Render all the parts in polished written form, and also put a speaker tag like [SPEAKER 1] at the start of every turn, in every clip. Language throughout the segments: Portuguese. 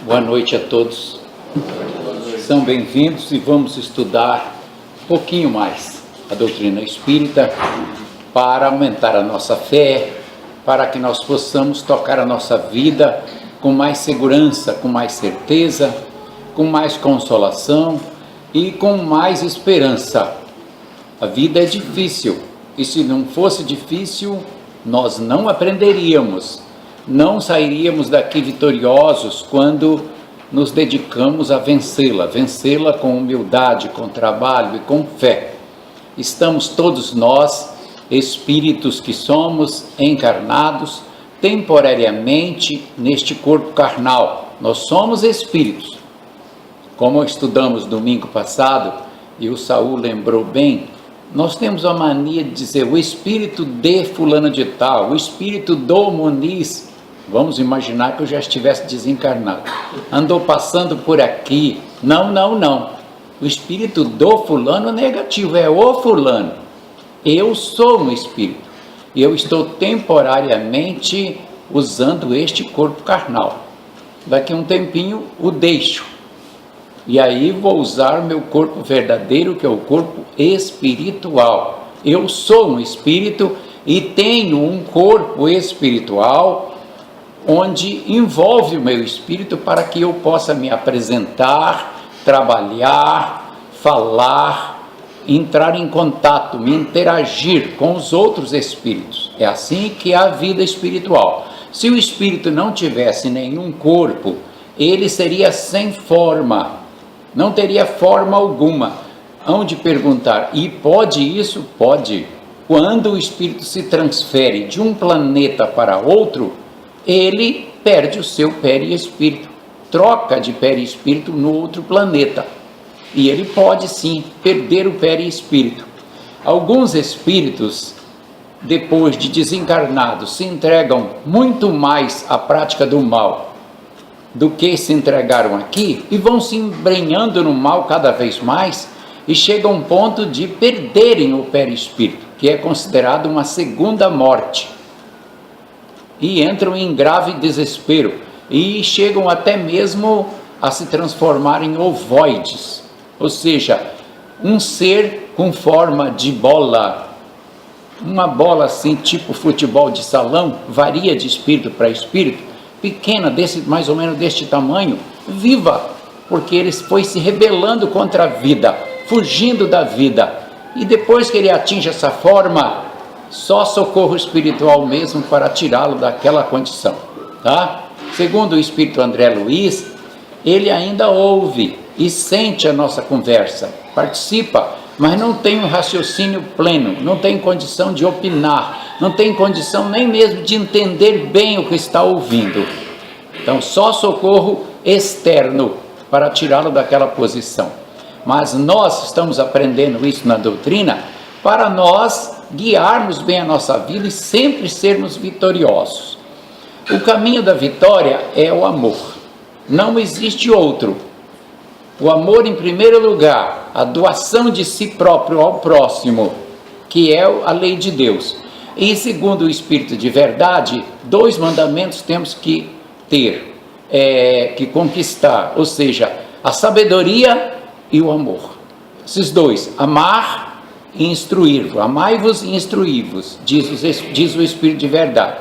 [SPEAKER 1] Boa noite a todos. São bem-vindos e vamos estudar um pouquinho mais a doutrina espírita para aumentar a nossa fé, para que nós possamos tocar a nossa vida com mais segurança, com mais certeza, com mais consolação e com mais esperança. A vida é difícil e se não fosse difícil, nós não aprenderíamos. Não sairíamos daqui vitoriosos quando nos dedicamos a vencê-la com humildade, com trabalho e com fé. Estamos todos nós, espíritos que somos encarnados temporariamente neste corpo carnal. Nós somos espíritos. Como estudamos domingo passado, e o Saul lembrou bem, nós temos a mania de dizer o espírito de fulano de tal, o espírito do Muniz. Vamos imaginar que eu já estivesse desencarnado. Andou passando por aqui. Não. O espírito do fulano é negativo, é o fulano. Eu sou um espírito. E eu estou temporariamente usando este corpo carnal. Daqui a um tempinho o deixo. E aí vou usar o meu corpo verdadeiro, que é o corpo espiritual. Eu sou um espírito e tenho um corpo espiritual onde envolve o meu espírito para que eu possa me apresentar, trabalhar, falar, entrar em contato, me interagir com os outros espíritos. É assim que é a vida espiritual. Se o espírito não tivesse nenhum corpo, ele seria sem forma, não teria forma alguma. Hão de perguntar, e pode isso? Pode. Quando o espírito se transfere de um planeta para outro, ele perde o seu perispírito, troca de perispírito no outro planeta. E ele pode sim perder o perispírito. Alguns espíritos, depois de desencarnados, se entregam muito mais à prática do mal do que se entregaram aqui e vão se embrenhando no mal cada vez mais e chegam a um ponto de perderem o perispírito, que é considerado uma segunda morte. E entram em grave desespero e chegam até mesmo a se transformar em ovoides, ou seja, um ser com forma de bola, uma bola assim tipo futebol de salão, varia de espírito para espírito, pequena, mais ou menos deste tamanho, viva, porque ele foi se rebelando contra a vida, fugindo da vida, e depois que ele atinge essa forma, só socorro espiritual mesmo para tirá-lo daquela condição, tá? Segundo o espírito André Luiz, ele ainda ouve e sente a nossa conversa, participa, mas não tem um raciocínio pleno, não tem condição de opinar, não tem condição nem mesmo de entender bem o que está ouvindo. Então, só socorro externo para tirá-lo daquela posição. Mas nós estamos aprendendo isso na doutrina para nós guiarmos bem a nossa vida e sempre sermos vitoriosos. O caminho da vitória é o amor. Não existe outro. O amor em primeiro lugar, a doação de si próprio ao próximo, que é a lei de Deus. E segundo o Espírito de verdade, 2 mandamentos temos que ter, que conquistar, ou seja, a sabedoria e o amor. Esses 2, amar e instruir-vos, amai-vos e instruí-vos, diz o Espírito de verdade.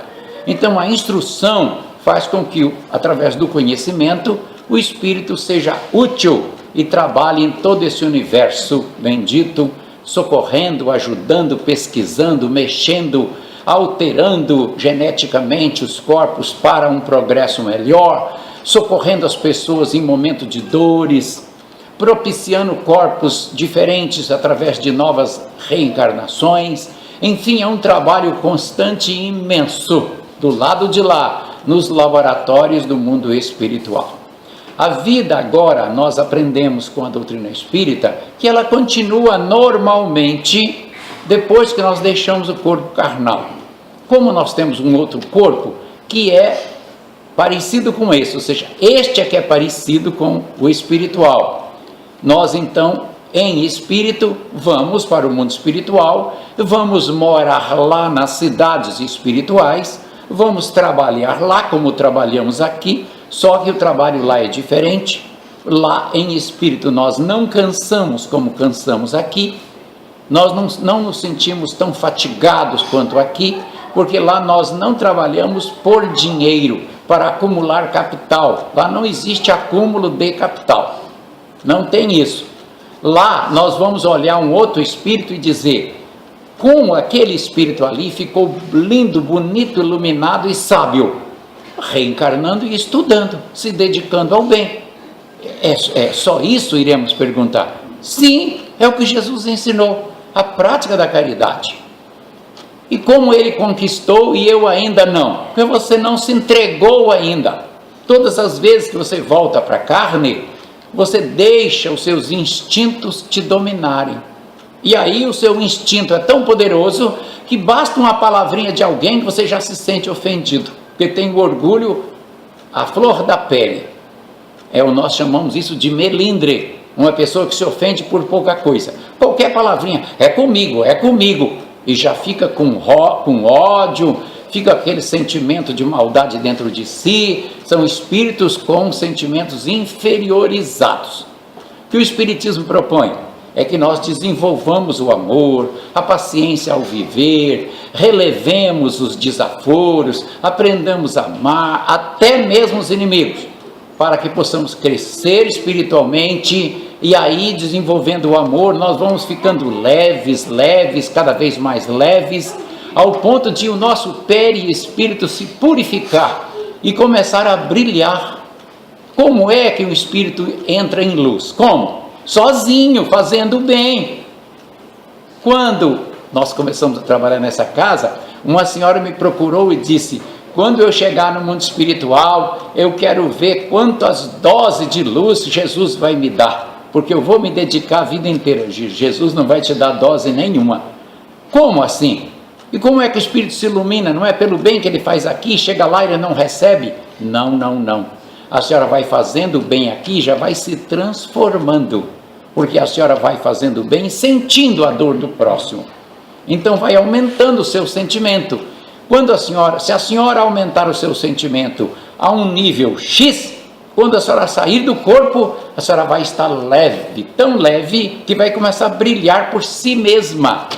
[SPEAKER 1] Então a instrução faz com que, através do conhecimento, o Espírito seja útil e trabalhe em todo esse universo bendito, socorrendo, ajudando, pesquisando, mexendo, alterando geneticamente os corpos para um progresso melhor, socorrendo as pessoas em momento de dores, propiciando corpos diferentes através de novas reencarnações. Enfim, é um trabalho constante e imenso do lado de lá, nos laboratórios do mundo espiritual. A vida agora, nós aprendemos com a doutrina espírita, que ela continua normalmente depois que nós deixamos o corpo carnal. Como nós temos um outro corpo que é parecido com esse, ou seja, este é que é parecido com o espiritual. Nós então, em espírito, vamos para o mundo espiritual, vamos morar lá nas cidades espirituais, vamos trabalhar lá como trabalhamos aqui, Só que o trabalho lá é diferente. Lá em espírito nós não cansamos como cansamos aqui. Nós não nos sentimos tão fatigados quanto aqui, porque lá nós não trabalhamos por dinheiro, para acumular capital. Lá não existe acúmulo de capital. Não tem isso. Lá nós vamos olhar um outro espírito e dizer: como aquele espírito ali ficou lindo, bonito, iluminado e sábio, reencarnando e estudando, se dedicando ao bem. É só isso, iremos perguntar? Sim, é o que Jesus ensinou, a prática da caridade. E como ele conquistou e eu ainda não? Porque você não se entregou ainda. Todas as vezes que você volta para a carne, você deixa os seus instintos te dominarem. E aí o seu instinto é tão poderoso que basta uma palavrinha de alguém que você já se sente ofendido, porque tem o orgulho à flor da pele. Nós chamamos isso de melindre, uma pessoa que se ofende por pouca coisa. Qualquer palavrinha, é comigo, e já fica com ódio, fica aquele sentimento de maldade dentro de si. São espíritos com sentimentos inferiorizados. O que o Espiritismo propõe é que nós desenvolvamos o amor, a paciência ao viver, relevemos os desaforos, aprendamos a amar, até mesmo os inimigos, para que possamos crescer espiritualmente. E aí, desenvolvendo o amor, nós vamos ficando leves, cada vez mais leves, ao ponto de o nosso perispírito se purificar e começar a brilhar. Como é que o espírito entra em luz? Como? Sozinho, fazendo bem. Quando nós começamos a trabalhar nessa casa, uma senhora me procurou e disse: quando eu chegar no mundo espiritual, eu quero ver quantas doses de luz Jesus vai me dar, porque eu vou me dedicar a vida inteira. Jesus não vai te dar dose nenhuma. Como assim? E como é que o espírito se ilumina? Não é pelo bem que ele faz aqui, chega lá e ele não recebe? Não. A senhora vai fazendo bem aqui, já vai se transformando, porque a senhora vai fazendo bem, sentindo a dor do próximo. Então vai aumentando o seu sentimento. Se a senhora aumentar o seu sentimento a um nível X, quando a senhora sair do corpo, a senhora vai estar leve, tão leve que vai começar a brilhar por si mesma.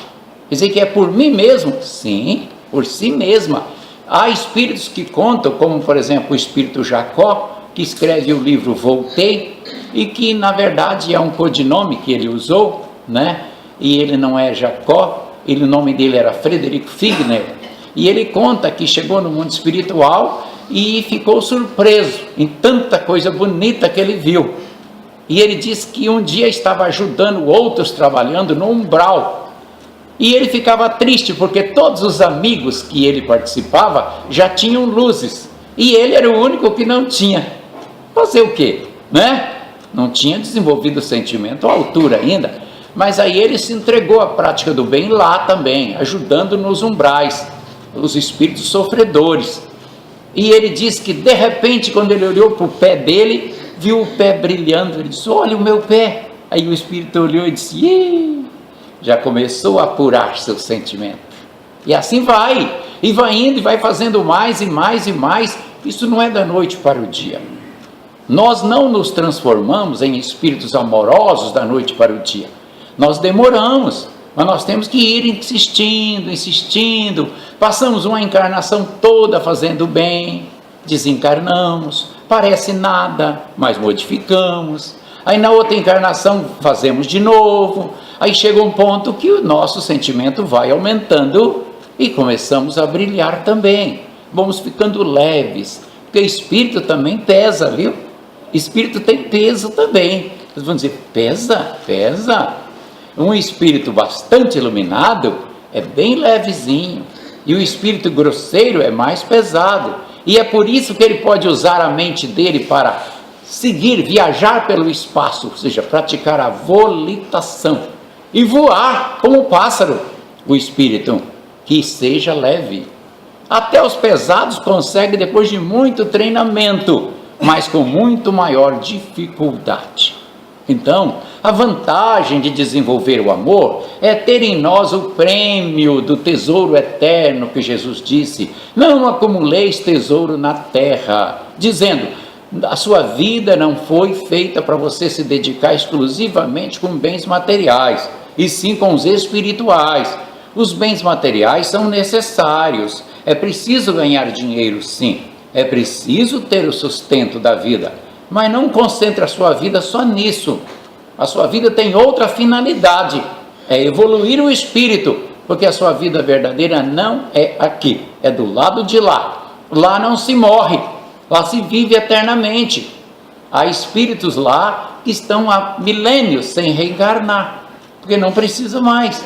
[SPEAKER 1] Quer dizer que é por mim mesmo? Sim, por si mesma. Há espíritos que contam, como por exemplo o espírito Jacó, que escreve o livro Voltei, e que na verdade é um codinome que ele usou, né? E ele não é Jacó, o nome dele era Frederick Figner, e ele conta que chegou no mundo espiritual e ficou surpreso em tanta coisa bonita que ele viu. E ele disse que um dia estava ajudando outros trabalhando no umbral, e ele ficava triste porque todos os amigos que ele participava já tinham luzes, e ele era o único que não tinha. Fazer o quê, né? Não tinha desenvolvido o sentimento à altura ainda, mas aí ele se entregou à prática do bem lá também, ajudando nos umbrais, os espíritos sofredores. E ele disse que de repente, quando ele olhou para o pé dele, viu o pé brilhando. Ele disse: olha o meu pé. Aí o espírito olhou e disse: ih, já começou a apurar seu sentimento. E assim vai, e vai indo, e vai fazendo mais e mais e mais. Isso não é da noite para o dia. Nós não nos transformamos em espíritos amorosos da noite para o dia. Nós demoramos, mas nós temos que ir insistindo. Passamos uma encarnação toda fazendo bem, desencarnamos, parece nada, mas modificamos. Aí na outra encarnação fazemos de novo. Aí chega um ponto que o nosso sentimento vai aumentando e começamos a brilhar também. Vamos ficando leves, porque espírito também pesa, viu? Espírito tem peso também. Vocês vão dizer: pesa? Um espírito bastante iluminado é bem levezinho, e o espírito grosseiro é mais pesado, e é por isso que ele pode usar a mente dele para viajar pelo espaço, ou seja, praticar a volitação e voar como um pássaro. O espírito que seja leve. Até os pesados conseguem depois de muito treinamento, mas com muito maior dificuldade. Então, a vantagem de desenvolver o amor é ter em nós o prêmio do tesouro eterno que Jesus disse: não acumuleis tesouro na terra, dizendo: A sua vida não foi feita para você se dedicar exclusivamente com bens materiais, e sim com os espirituais. Os bens materiais são necessários, é preciso ganhar dinheiro, sim, é preciso ter o sustento da vida, mas não concentre a sua vida só nisso. A sua vida tem outra finalidade, é evoluir o espírito, porque a sua vida verdadeira não é aqui, é do lado de lá. Lá não se morre, lá se vive eternamente. Há espíritos lá que estão há milênios sem reencarnar, porque não precisa mais.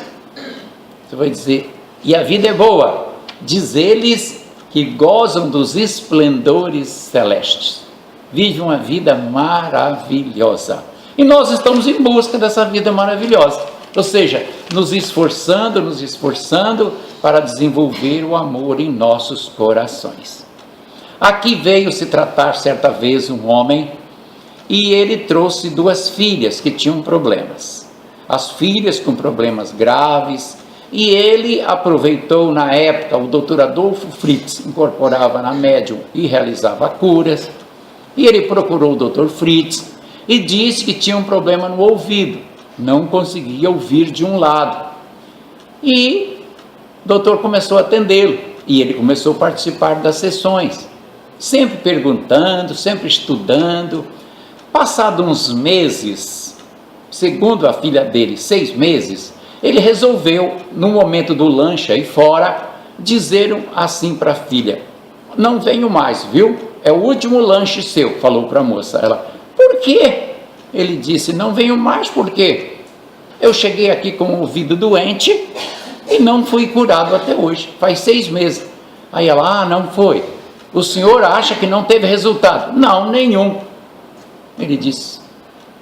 [SPEAKER 1] Você vai dizer, e a vida é boa? Diz eles que gozam dos esplendores celestes, vivem uma vida maravilhosa. E nós estamos em busca dessa vida maravilhosa, ou seja, nos esforçando para desenvolver o amor em nossos corações. Aqui veio se tratar certa vez um homem, e ele trouxe 2 filhas que tinham problemas. As filhas com problemas graves, e ele aproveitou na época, o Dr. Adolfo Fritz incorporava na médium e realizava curas, e ele procurou o Dr. Fritz e disse que tinha um problema no ouvido, não conseguia ouvir de um lado. E o doutor começou a atendê-lo, e ele começou a participar das sessões, sempre perguntando, sempre estudando. Passado uns meses, segundo a filha dele, 6 meses, ele resolveu, no momento do lanche aí fora, dizer assim para a filha: não venho mais, viu? É o último lanche seu, falou para a moça. Ela: por quê? Ele disse: não venho mais porque eu cheguei aqui com o ouvido doente e não fui curado até hoje, faz 6 meses. Aí ela: ah, não foi. O senhor acha que não teve resultado? Não, nenhum. Ele disse,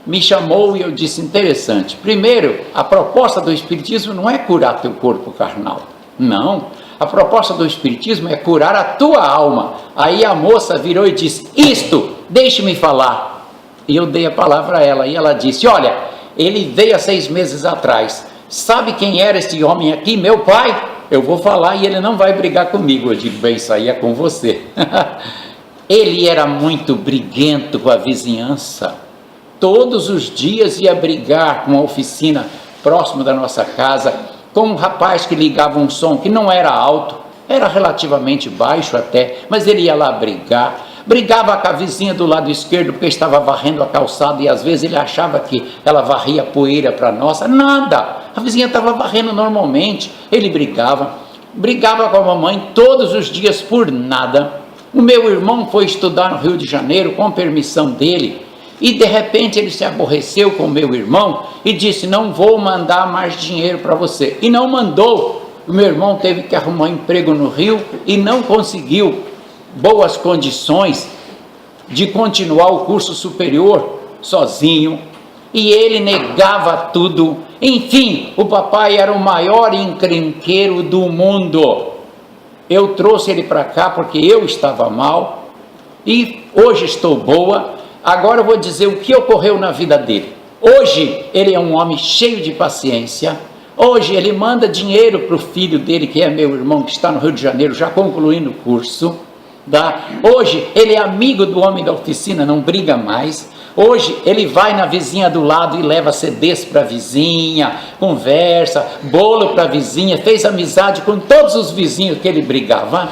[SPEAKER 1] me chamou e eu disse: interessante. Primeiro, a proposta do Espiritismo não é curar teu corpo carnal. Não. A proposta do Espiritismo é curar a tua alma. Aí a moça virou e disse: isto, deixe-me falar. E eu dei a palavra a ela. E ela disse: olha, ele veio há 6 meses atrás. Sabe quem era esse homem aqui? Meu pai. Eu vou falar e ele não vai brigar comigo. Eu digo: bem, isso aí é com você. Ele era muito briguento com a vizinhança. Todos os dias ia brigar com a oficina próximo da nossa casa, com um rapaz que ligava um som que não era alto, era relativamente baixo até, mas ele ia lá brigar. Brigava com a vizinha do lado esquerdo porque estava varrendo a calçada e às vezes ele achava que ela varria poeira para nossa. Nada, a vizinha estava varrendo normalmente. Ele brigava com a mamãe todos os dias por nada. O meu irmão foi estudar no Rio de Janeiro com permissão dele e de repente ele se aborreceu com o meu irmão e disse: não vou mandar mais dinheiro para você. E não mandou. O meu irmão teve que arrumar emprego no Rio e não conseguiu boas condições de continuar o curso superior sozinho, e ele negava tudo. Enfim, o papai era o maior encrenqueiro do mundo. Eu trouxe ele para cá porque eu estava mal e hoje estou boa. Agora eu vou dizer o que ocorreu na vida dele. Hoje ele é um homem cheio de paciência. Hoje ele manda dinheiro para o filho dele, que é meu irmão, que está no Rio de Janeiro, já concluindo o curso. Hoje ele é amigo do homem da oficina, não briga mais. Hoje ele vai na vizinha do lado e leva CDs para a vizinha, conversa, bolo para a vizinha, fez amizade com todos os vizinhos que ele brigava.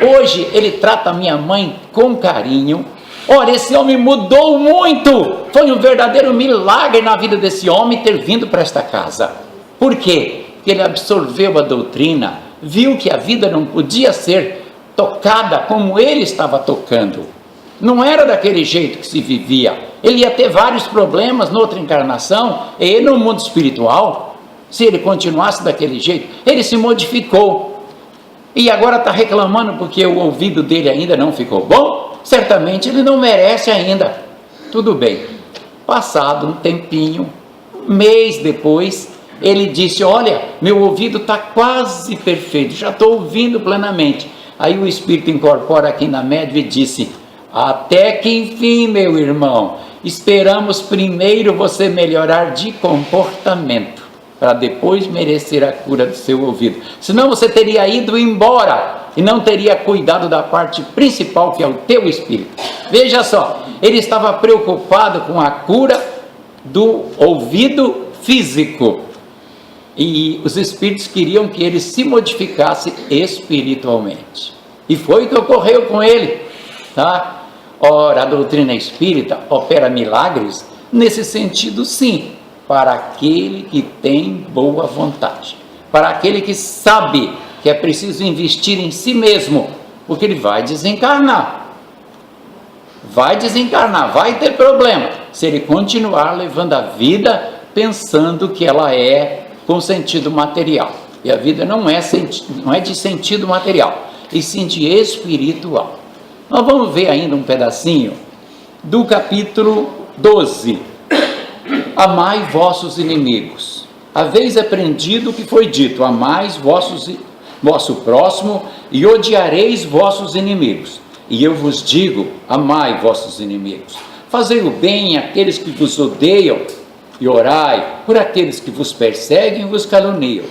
[SPEAKER 1] Hoje ele trata a minha mãe com carinho. Olha, esse homem mudou muito. Foi um verdadeiro milagre na vida desse homem ter vindo para esta casa. Por quê? Porque ele absorveu a doutrina, viu que a vida não podia ser tocada como ele estava tocando. Não era daquele jeito que se vivia. Ele ia ter vários problemas noutra encarnação, e no mundo espiritual, se ele continuasse daquele jeito. Ele se modificou, e agora está reclamando porque o ouvido dele ainda não ficou bom. Certamente ele não merece ainda. Tudo bem. Passado um tempinho, um mês depois, ele disse: olha, meu ouvido está quase perfeito, já estou ouvindo plenamente. Aí o Espírito incorpora aqui na média e disse: até que enfim, meu irmão, esperamos primeiro você melhorar de comportamento. para depois merecer a cura do seu ouvido. Senão você teria ido embora e não teria cuidado da parte principal, que é o teu espírito. Veja só, ele estava preocupado com a cura do ouvido físico. E os espíritos queriam que ele se modificasse espiritualmente. E foi o que ocorreu com ele, tá? Ora, a doutrina espírita opera milagres nesse sentido, sim, para aquele que tem boa vontade, para aquele que sabe que é preciso investir em si mesmo, porque ele vai desencarnar, vai ter problema, se ele continuar levando a vida pensando que ela é com sentido material, e a vida não é de sentido material, e sim de espiritual. Nós vamos ver ainda um pedacinho do capítulo 12. Amai vossos inimigos. Haveis aprendido o que foi dito: amai vosso próximo e odiareis vossos inimigos. E eu vos digo: amai vossos inimigos. Fazei o bem àqueles que vos odeiam e orai por aqueles que vos perseguem e vos caluniam,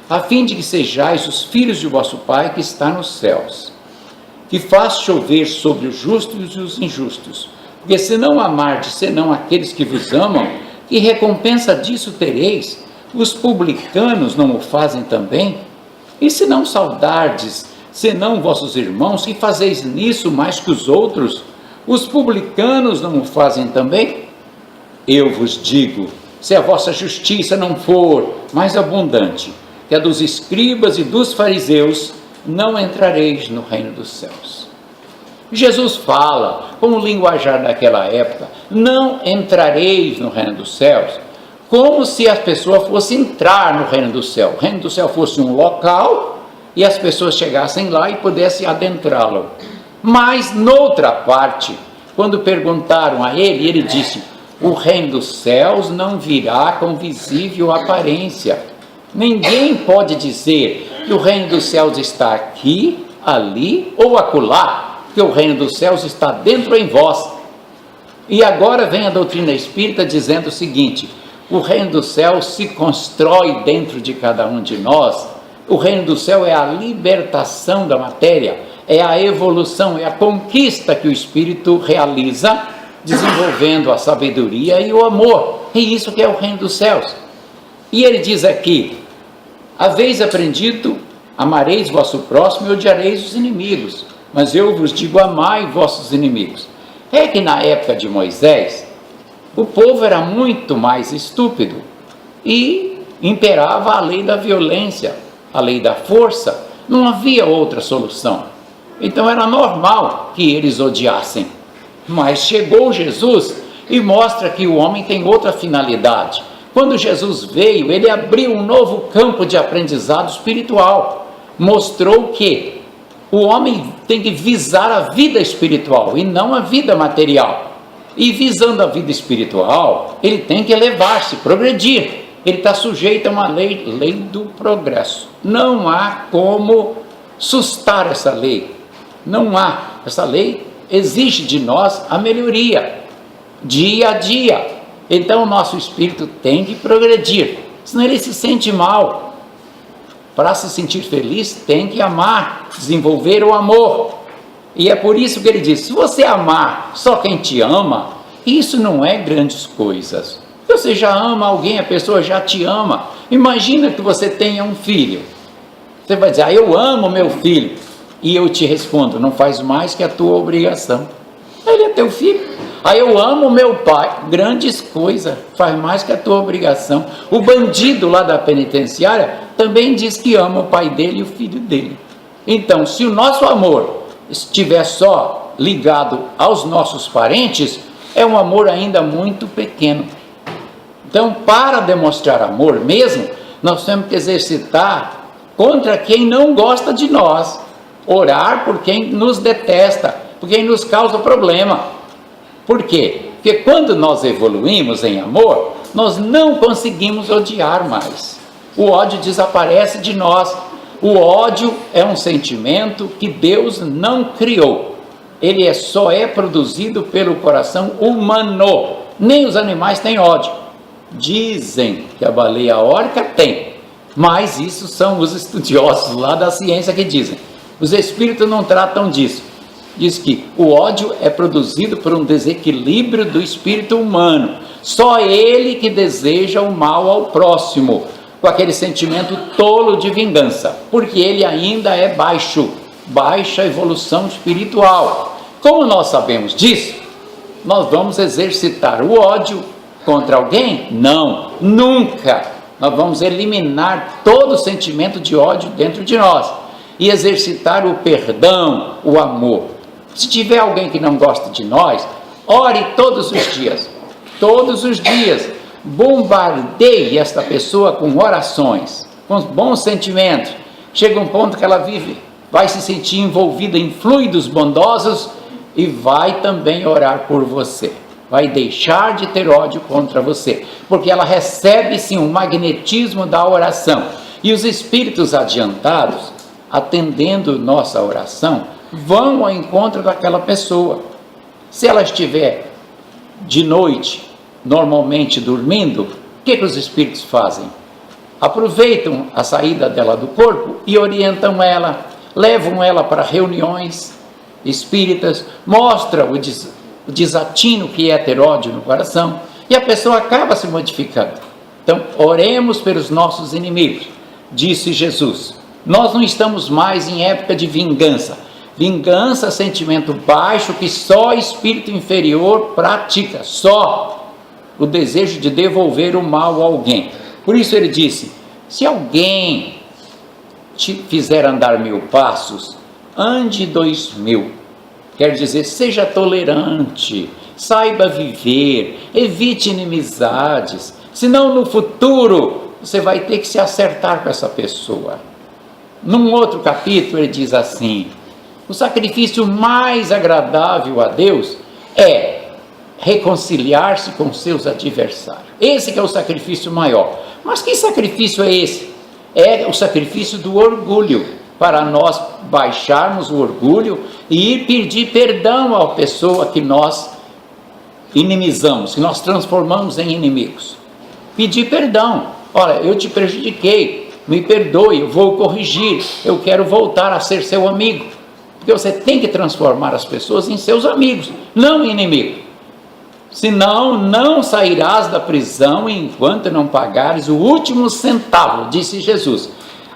[SPEAKER 1] a fim de que sejais os filhos de vosso Pai que está nos céus, que faz chover sobre os justos e os injustos. Porque se não amardes senão aqueles que vos amam, que recompensa disso tereis? Os publicanos não o fazem também? E se não saudardes senão vossos irmãos, que fazeis nisso mais que os outros? Os publicanos não o fazem também? Eu vos digo, se a vossa justiça não for mais abundante que a dos escribas e dos fariseus, não entrareis no reino dos céus. Jesus fala, com o linguajar daquela época, não entrareis no reino dos céus, como se a pessoa fosse entrar no reino do céu. O reino do céu fosse um local e as pessoas chegassem lá e pudessem adentrá-lo. Mas, noutra parte, quando perguntaram a ele, ele disse: o reino dos céus não virá com visível aparência. Ninguém pode dizer que o reino dos céus está aqui, ali ou acolá, que o reino dos céus está dentro em vós. E agora vem a doutrina espírita dizendo o seguinte: o reino do céu se constrói dentro de cada um de nós. O reino do céu é a libertação da matéria, é a evolução, é a conquista que o espírito realiza, desenvolvendo a sabedoria e o amor. É isso que é o reino dos céus. E ele diz aqui: haveis aprendido, amareis vosso próximo e odiareis os inimigos. Mas eu vos digo, amai vossos inimigos. É que na época de Moisés, o povo era muito mais estúpido e imperava a lei da violência, a lei da força. Não havia outra solução. Então era normal que eles odiassem. Mas chegou Jesus e mostra que o homem tem outra finalidade. Quando Jesus veio, ele abriu um novo campo de aprendizado espiritual. Mostrou que o homem tem que visar a vida espiritual e não a vida material. E visando a vida espiritual, ele tem que elevar-se, progredir. Ele está sujeito a uma lei do progresso. Não há como sustar essa lei. Não há. Essa lei exige de nós a melhoria, dia a dia. Então o nosso espírito tem que progredir, senão ele se sente mal. Para se sentir feliz, tem que amar, desenvolver o amor. E é por isso que ele diz: se você amar só quem te ama, isso não é grandes coisas. Você já ama alguém, a pessoa já te ama. Imagina que você tenha um filho. Você vai dizer: eu amo meu filho. E eu te respondo: não faz mais que a tua obrigação. Ele é teu filho. Eu amo meu pai. Grandes coisas, faz mais que a tua obrigação. O bandido lá da penitenciária também diz que ama o pai dele e o filho dele. Então, se o nosso amor estiver só ligado aos nossos parentes, é um amor ainda muito pequeno. Então, para demonstrar amor mesmo, nós temos que exercitar contra quem não gosta de nós, orar por quem nos detesta, por quem nos causa problema. Por quê? Porque quando nós evoluímos em amor, nós não conseguimos odiar mais. O ódio desaparece de nós. O ódio é um sentimento que Deus não criou. Ele só é produzido pelo coração humano. Nem os animais têm ódio. Dizem que a baleia orca tem, mas isso são os estudiosos lá da ciência que dizem. Os espíritos não tratam disso. Diz que o ódio é produzido por um desequilíbrio do espírito humano. Só ele que deseja o mal ao próximo, com aquele sentimento tolo de vingança, porque ele ainda é baixo, baixa evolução espiritual. Como nós sabemos disso, nós vamos exercitar o ódio contra alguém? Não, nunca. Nós vamos eliminar todo o sentimento de ódio dentro de nós e exercitar o perdão, o amor. Se tiver alguém que não gosta de nós, ore todos os dias, bombardeie esta pessoa com orações, com bons sentimentos. Chega um ponto que ela vai se sentir envolvida em fluidos bondosos e vai também orar por você. Vai deixar de ter ódio contra você, porque ela recebe sim um magnetismo da oração. E os espíritos adiantados, atendendo nossa oração, vão ao encontro daquela pessoa. Se ela estiver de noite, normalmente dormindo, o que os espíritos fazem? Aproveitam a saída dela do corpo e orientam ela, levam ela para reuniões espíritas, mostram o desatino que é ter ódio no coração, e a pessoa acaba se modificando. Então, oremos pelos nossos inimigos, disse Jesus. Nós não estamos mais em época de vingança. Vingança, sentimento baixo que só espírito inferior pratica, só o desejo de devolver o mal a alguém. Por isso ele disse, se alguém te fizer andar 1000 passos, ande 2000, quer dizer, seja tolerante, saiba viver, evite inimizades, senão no futuro você vai ter que se acertar com essa pessoa. Num outro capítulo ele diz assim, o sacrifício mais agradável a Deus é reconciliar-se com seus adversários. Esse que é o sacrifício maior. Mas que sacrifício é esse? É o sacrifício do orgulho, para nós baixarmos o orgulho e ir pedir perdão à pessoa que nós inimizamos, que nós transformamos em inimigos. Pedir perdão. Olha, eu te prejudiquei, me perdoe, eu vou corrigir, eu quero voltar a ser seu amigo. Porque você tem que transformar as pessoas em seus amigos, não em inimigos. Senão não sairás da prisão enquanto não pagares o último centavo, disse Jesus.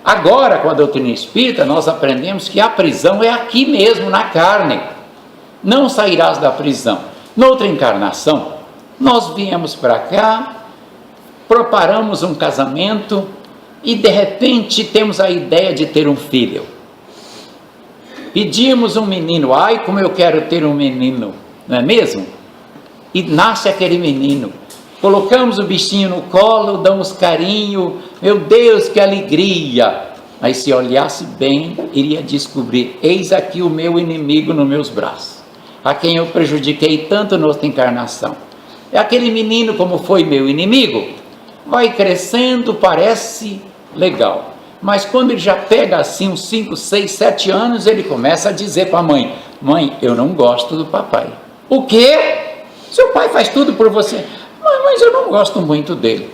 [SPEAKER 1] Agora, com a doutrina espírita, nós aprendemos que a prisão é aqui mesmo, na carne. Não sairás da prisão. Noutra encarnação, nós viemos para cá, preparamos um casamento e de repente temos a ideia de ter um filho. Pedimos um menino, ai como eu quero ter um menino, não é mesmo? E nasce aquele menino. Colocamos o bichinho no colo, damos carinho, meu Deus, que alegria! Mas se olhasse bem, iria descobrir, eis aqui o meu inimigo nos meus braços, a quem eu prejudiquei tanto noutra encarnação. É aquele menino, como foi meu inimigo, vai crescendo, parece legal, mas quando ele já pega assim uns 5, 6, 7 anos, ele começa a dizer para a mãe, mãe, eu não gosto do papai. O quê? Seu pai faz tudo por você. Mas eu não gosto muito dele.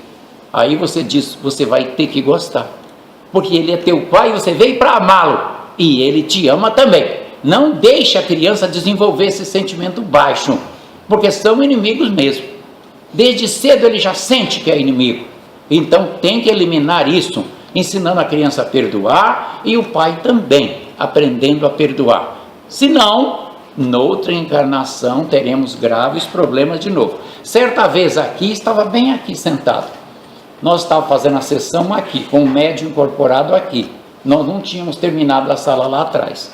[SPEAKER 1] Aí você diz, você vai ter que gostar, porque ele é teu pai e você veio para amá-lo, e ele te ama também. Não deixe a criança desenvolver esse sentimento baixo, porque são inimigos mesmo. Desde cedo ele já sente que é inimigo, então tem que eliminar isso, ensinando a criança a perdoar e o pai também aprendendo a perdoar. Senão, noutra encarnação teremos graves problemas de novo. Certa vez aqui, estava bem aqui sentado, nós estávamos fazendo a sessão aqui, com o médium incorporado aqui, nós não tínhamos terminado a sala lá atrás.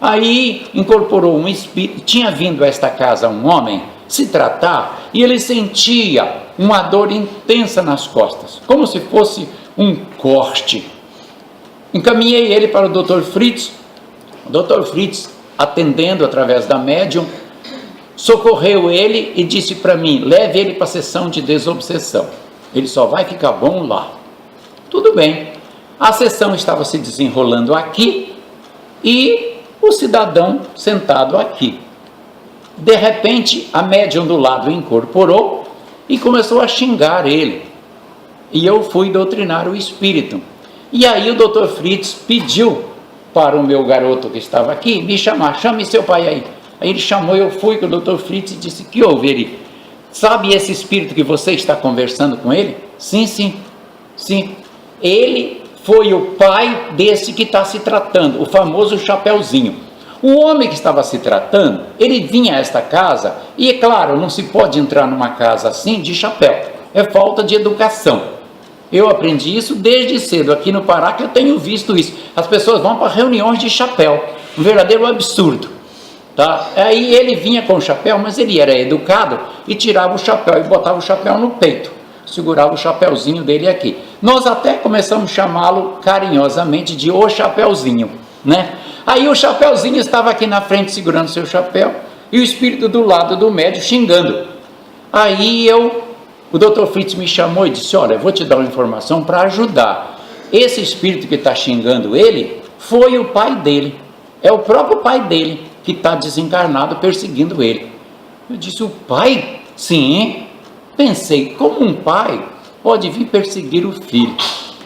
[SPEAKER 1] Aí incorporou um espírito, tinha vindo a esta casa um homem se tratar, e ele sentia uma dor intensa nas costas, como se fosse um corte. Encaminhei ele para o Dr. Fritz. O Dr. Fritz, atendendo através da médium, socorreu ele e disse para mim, leve ele para a sessão de desobsessão, ele só vai ficar bom lá. Tudo bem. A sessão estava se desenrolando aqui e o cidadão sentado aqui. De repente, a médium do lado incorporou e começou a xingar ele. E eu fui doutrinar o espírito. E aí o Dr. Fritz pediu para o meu garoto que estava aqui me chamar, chame seu pai aí. Aí ele chamou, eu fui com o Dr. Fritz e disse, que houve? Ele, sabe esse espírito que você está conversando com ele? Sim, sim, sim. Ele foi o pai desse que está se tratando, o famoso Chapeuzinho. O homem que estava se tratando, ele vinha a esta casa, e é claro, não se pode entrar numa casa assim de chapéu, é falta de educação. Eu aprendi isso desde cedo, aqui no Pará, que eu tenho visto isso. As pessoas vão para reuniões de chapéu, um verdadeiro absurdo. Tá? Aí ele vinha com o chapéu, mas ele era educado e tirava o chapéu e botava o chapéu no peito, segurava o chapéuzinho dele aqui. Nós até começamos a chamá-lo carinhosamente de o Chapeuzinho, né? Aí o Chapeuzinho estava aqui na frente segurando seu chapéu e o espírito do lado do médium xingando. Aí o Dr. Fritz me chamou e disse, olha, eu vou te dar uma informação para ajudar. Esse espírito que está xingando ele foi o pai dele, é o próprio pai dele que está desencarnado perseguindo ele. Eu disse, o pai? Sim. Pensei, como um pai pode vir perseguir o filho?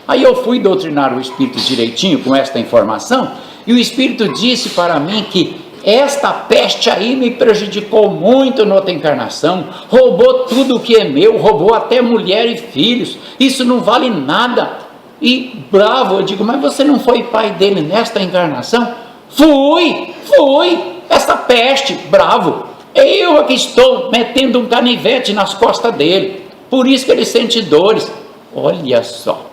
[SPEAKER 1] Aí eu fui doutrinar o espírito direitinho com esta informação, e o espírito disse para mim que esta peste aí me prejudicou muito na outra encarnação, roubou tudo o que é meu, roubou até mulher e filhos, isso não vale nada. E bravo, eu digo, mas você não foi pai dele nesta encarnação? Fui, essa peste, bravo, eu aqui estou metendo um canivete nas costas dele, por isso que ele sente dores. Olha só.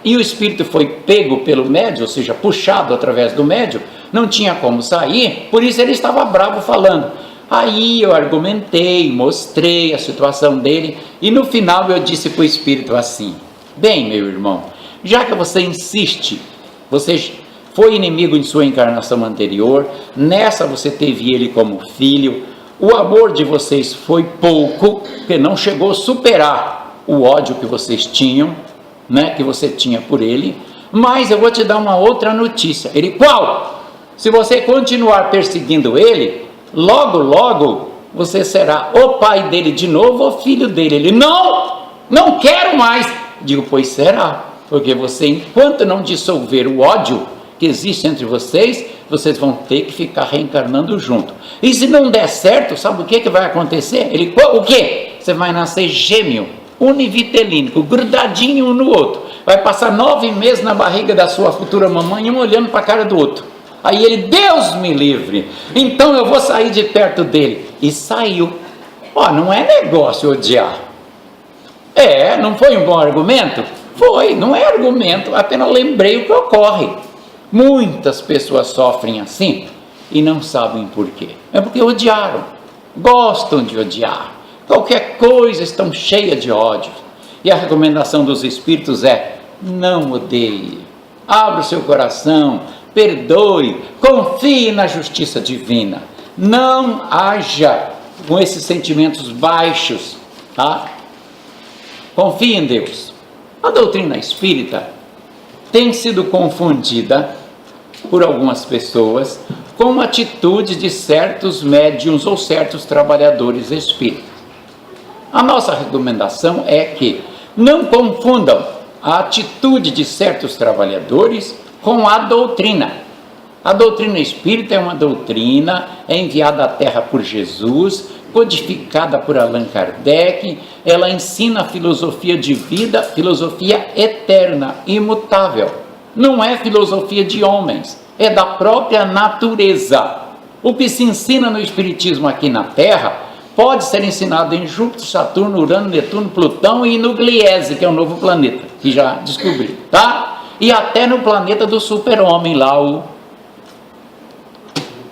[SPEAKER 1] E o espírito foi pego pelo médium, ou seja, puxado através do médium, não tinha como sair, por isso ele estava bravo falando. Aí eu argumentei, mostrei a situação dele, e no final eu disse para o espírito assim, bem, meu irmão, já que você insiste, você foi inimigo em sua encarnação anterior, nessa você teve ele como filho, o amor de vocês foi pouco, porque não chegou a superar o ódio que vocês tinham, né, que você tinha por ele, mas eu vou te dar uma outra notícia. Ele, qual? Se você continuar perseguindo ele, logo, logo, você será o pai dele de novo, ou filho dele. Ele, não quero mais. Digo, pois será, porque você, enquanto não dissolver o ódio que existe entre vocês, vocês vão ter que ficar reencarnando junto. E se não der certo, sabe o que vai acontecer? Ele, o quê? Você vai nascer gêmeo, univitelínico, grudadinho um no outro. Vai passar 9 meses na barriga da sua futura mamãe, um olhando para a cara do outro. Aí ele, Deus me livre, então eu vou sair de perto dele. E saiu. Ó, não é negócio odiar. Não foi um bom argumento? Foi, não é argumento, apenas lembrei o que ocorre. Muitas pessoas sofrem assim e não sabem por quê. É porque odiaram, gostam de odiar. Qualquer coisa estão cheias de ódio. E a recomendação dos espíritos é, não odeie, abra o seu coração, perdoe, confie na justiça divina, não haja com esses sentimentos baixos, tá? Confie em Deus. A doutrina espírita tem sido confundida por algumas pessoas com a atitude de certos médiuns ou certos trabalhadores espíritas. A nossa recomendação é que não confundam a atitude de certos trabalhadores com a doutrina. A doutrina espírita é uma doutrina, é enviada à Terra por Jesus, codificada por Allan Kardec, ela ensina a filosofia de vida, filosofia eterna, imutável. Não é filosofia de homens, é da própria natureza. O que se ensina no Espiritismo aqui na Terra pode ser ensinado em Júpiter, Saturno, Urano, Netuno, Plutão e no Gliese, que é um novo planeta, que já descobri, tá? E até no planeta do super-homem lá,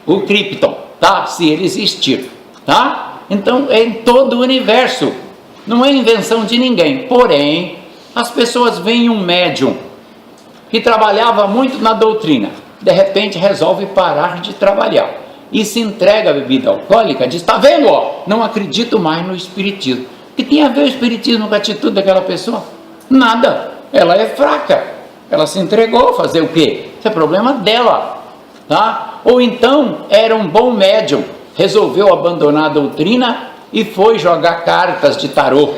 [SPEAKER 1] o Krypton, tá? Se ele existir, tá? Então é em todo o universo, não é invenção de ninguém. Porém, as pessoas veem um médium que trabalhava muito na doutrina, de repente resolve parar de trabalhar e se entrega à bebida alcoólica, diz, está vendo, não acredito mais no espiritismo. O que tem a ver o espiritismo com a atitude daquela pessoa? Nada, ela é fraca, ela se entregou, fazer o quê? Isso é problema dela, tá? Ou então era um bom médium, resolveu abandonar a doutrina e foi jogar cartas de tarô.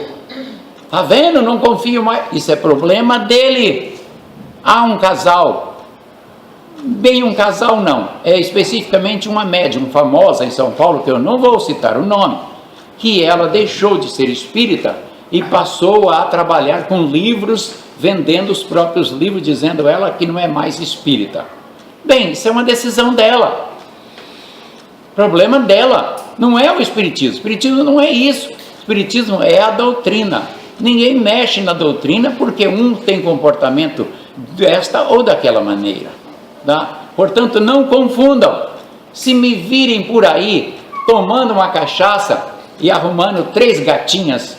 [SPEAKER 1] Tá vendo? Não confio mais. Isso é problema dele. Há um casal, bem um casal não, é especificamente uma médium famosa em São Paulo, que eu não vou citar o nome, que ela deixou de ser espírita e passou a trabalhar com livros, vendendo os próprios livros, dizendo ela que não é mais espírita. Bem, isso é uma decisão dela, problema dela, não é o espiritismo. O espiritismo não é isso, o espiritismo é a doutrina. Ninguém mexe na doutrina porque um tem comportamento desta ou daquela maneira, tá? Portanto, não confundam. Se me virem por aí tomando uma cachaça e arrumando 3 gatinhas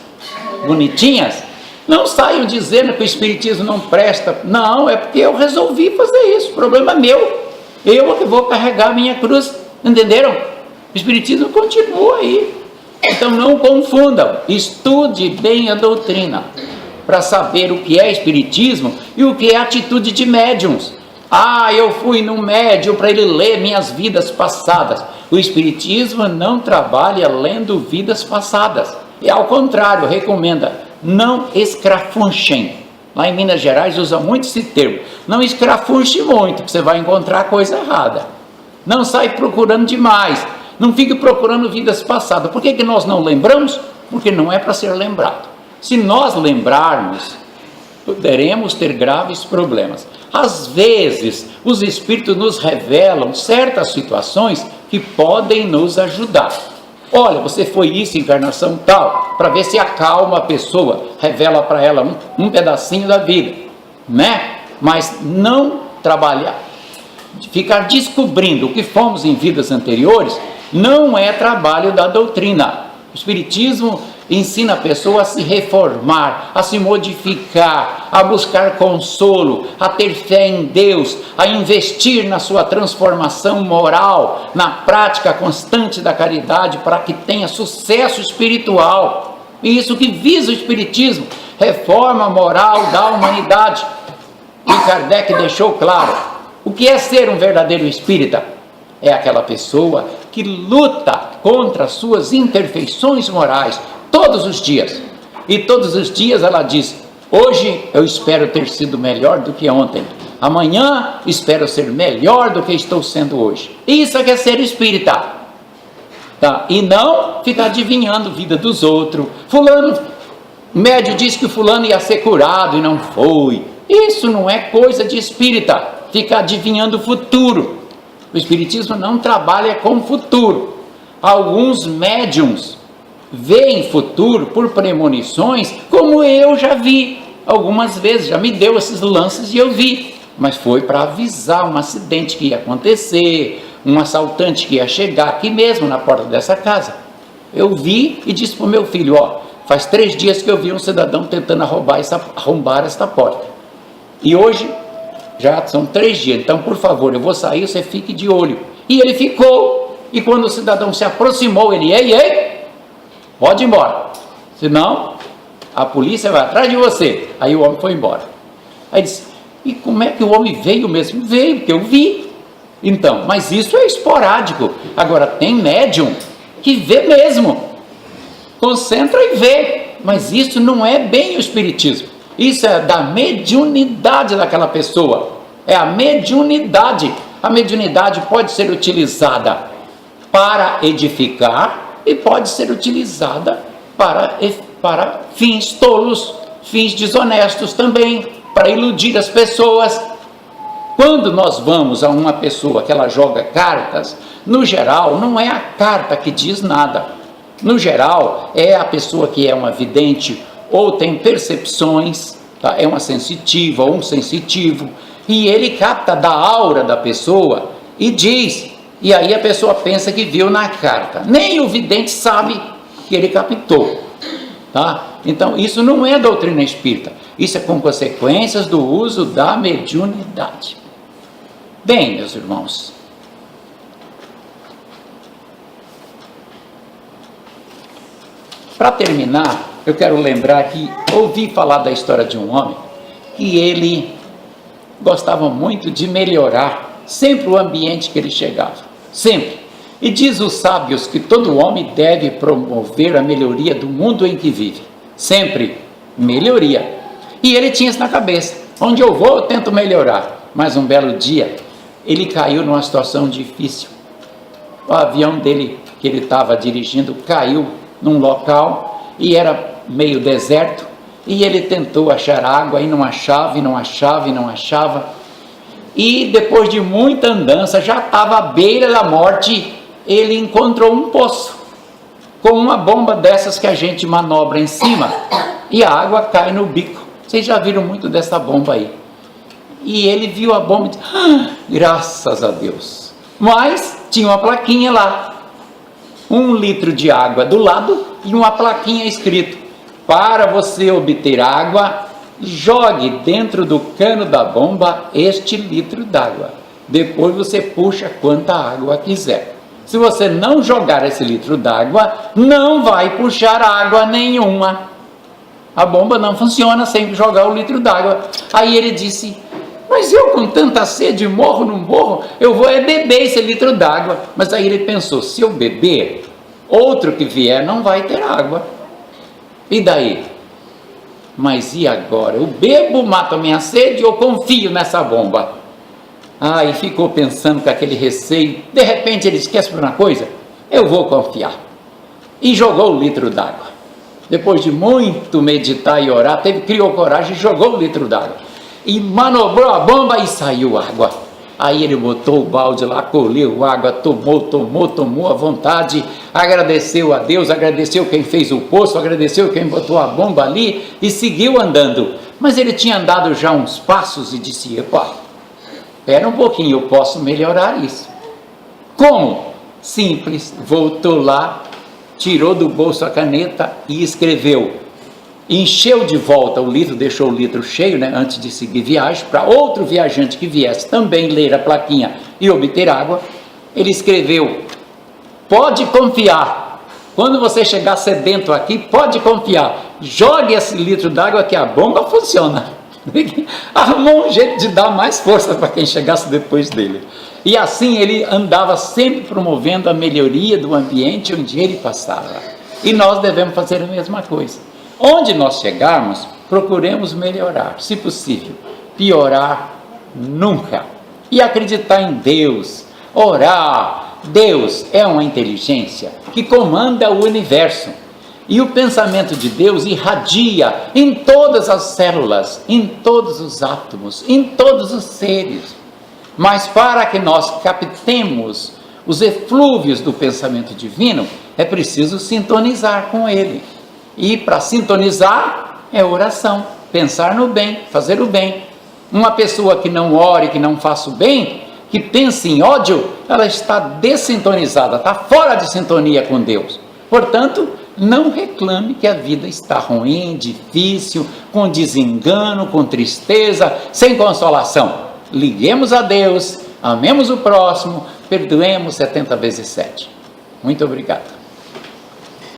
[SPEAKER 1] bonitinhas, não saiam dizendo que o espiritismo não presta. Não, é porque eu resolvi fazer isso, problema meu. Eu que vou carregar a minha cruz, entenderam? O espiritismo continua aí. Então não confundam, estude bem a doutrina para saber o que é espiritismo e o que é atitude de médiuns. Ah, eu fui num médium para ele ler minhas vidas passadas. O espiritismo não trabalha lendo vidas passadas. E ao contrário, recomenda, não escrafunchem. Lá em Minas Gerais usa muito esse termo. Não escrafunche muito, que você vai encontrar coisa errada. Não sai procurando demais. Não fique procurando vidas passadas. Por que nós não lembramos? Porque não é para ser lembrado. Se nós lembrarmos, poderemos ter graves problemas. Às vezes, os espíritos nos revelam certas situações que podem nos ajudar. Olha, você foi isso, encarnação tal, para ver se acalma a pessoa, revela para ela um pedacinho da vida, né? Mas não trabalhar, ficar descobrindo o que fomos em vidas anteriores, não é trabalho da doutrina. O espiritismo ensina a pessoa a se reformar, a se modificar, a buscar consolo, a ter fé em Deus, a investir na sua transformação moral, na prática constante da caridade, para que tenha sucesso espiritual. E isso que visa o espiritismo, reforma moral da humanidade. E Kardec deixou claro, o que é ser um verdadeiro espírita? É aquela pessoa que luta contra as suas imperfeições morais todos os dias. E todos os dias ela diz, hoje eu espero ter sido melhor do que ontem. Amanhã espero ser melhor do que estou sendo hoje. Isso é que é ser espírita. Tá? E não ficar adivinhando a vida dos outros. Fulano, médio disse que fulano ia ser curado e não foi. Isso não é coisa de espírita. Ficar adivinhando o futuro. O espiritismo não trabalha com o futuro. Alguns médiums veem futuro por premonições, como eu já vi algumas vezes, já me deu esses lances e eu vi, mas foi para avisar um acidente que ia acontecer, um assaltante que ia chegar aqui mesmo na porta dessa casa. Eu vi e disse para o meu filho, ó, faz 3 dias que eu vi um cidadão tentando arrombar esta porta, e hoje já são 3 dias, então por favor, eu vou sair, você fique de olho. E ele ficou, e quando o cidadão se aproximou, ele, ei, pode ir embora, senão a polícia vai atrás de você. Aí o homem foi embora. Aí disse, e como é que o homem veio mesmo? Veio, porque eu vi. Então, mas isso é esporádico. Agora tem médium que vê mesmo, concentra e vê, mas isso não é bem o espiritismo. Isso é da mediunidade daquela pessoa, é a mediunidade. A mediunidade pode ser utilizada para edificar e pode ser utilizada para fins tolos, fins desonestos também, para iludir as pessoas. Quando nós vamos a uma pessoa que ela joga cartas, no geral não é a carta que diz nada. No geral é a pessoa que é uma vidente ou tem percepções, tá? É uma sensitiva ou um sensitivo, e ele capta da aura da pessoa e diz, e aí a pessoa pensa que viu na carta, nem o vidente sabe que ele captou, tá? Então isso não é doutrina espírita, isso é com consequências do uso da mediunidade. Bem, meus irmãos, para terminar, eu quero lembrar que ouvi falar da história de um homem que ele gostava muito de melhorar sempre o ambiente que ele chegava, sempre. E diz os sábios que todo homem deve promover a melhoria do mundo em que vive. Sempre melhoria. E ele tinha isso na cabeça. Onde eu vou, eu tento melhorar. Mas um belo dia, ele caiu numa situação difícil. O avião dele, que ele estava dirigindo, caiu num local e era meio deserto. E ele tentou achar água e não achava, e não achava, e não achava. E depois de muita andança, já estava à beira da morte, ele encontrou um poço com uma bomba dessas que a gente manobra em cima e a água cai no bico. Vocês já viram muito dessa bomba aí. E ele viu a bomba e disse, graças a Deus. Mas tinha uma plaquinha lá, 1 litro de água do lado e uma plaquinha escrito, para você obter água, jogue dentro do cano da bomba este litro d'água. Depois você puxa quanta água quiser. Se você não jogar esse litro d'água, não vai puxar água nenhuma. A bomba não funciona sem jogar o litro d'água. Aí ele disse, mas eu com tanta sede morro, não morro, eu vou beber esse litro d'água. Mas aí ele pensou, se eu beber, outro que vier não vai ter água. E daí? Mas e agora? Eu bebo, mato a minha sede ou confio nessa bomba? E ficou pensando com aquele receio. De repente ele esquece de uma coisa, eu vou confiar. E jogou o litro d'água. Depois de muito meditar e orar, criou coragem e jogou o litro d'água. E manobrou a bomba e saiu água. Aí ele botou o balde lá, colheu água, tomou à vontade, agradeceu a Deus, agradeceu quem fez o poço, agradeceu quem botou a bomba ali e seguiu andando. Mas ele tinha andado já uns passos e disse, epa, espera um pouquinho, eu posso melhorar isso. Como? Simples, voltou lá, tirou do bolso a caneta e escreveu. Encheu de volta o litro, deixou o litro cheio, antes de seguir viagem, para outro viajante que viesse também ler a plaquinha e obter água. Ele escreveu, pode confiar, quando você chegar sedento aqui, pode confiar, jogue esse litro d'água que a bomba funciona. Arrumou um jeito de dar mais força para quem chegasse depois dele. E assim ele andava sempre promovendo a melhoria do ambiente onde ele passava. E nós devemos fazer a mesma coisa. Onde nós chegarmos, procuremos melhorar, se possível, piorar nunca. E acreditar em Deus, orar. Deus é uma inteligência que comanda o universo. E o pensamento de Deus irradia em todas as células, em todos os átomos, em todos os seres. Mas para que nós captemos os eflúvios do pensamento divino, é preciso sintonizar com ele. E para sintonizar é oração, pensar no bem, fazer o bem. Uma pessoa que não ore, que não faça o bem, que pense em ódio, ela está dessintonizada, está fora de sintonia com Deus. Portanto, não reclame que a vida está ruim, difícil, com desengano, com tristeza, sem consolação. Liguemos a Deus, amemos o próximo, perdoemos 70 vezes 7. Muito obrigado.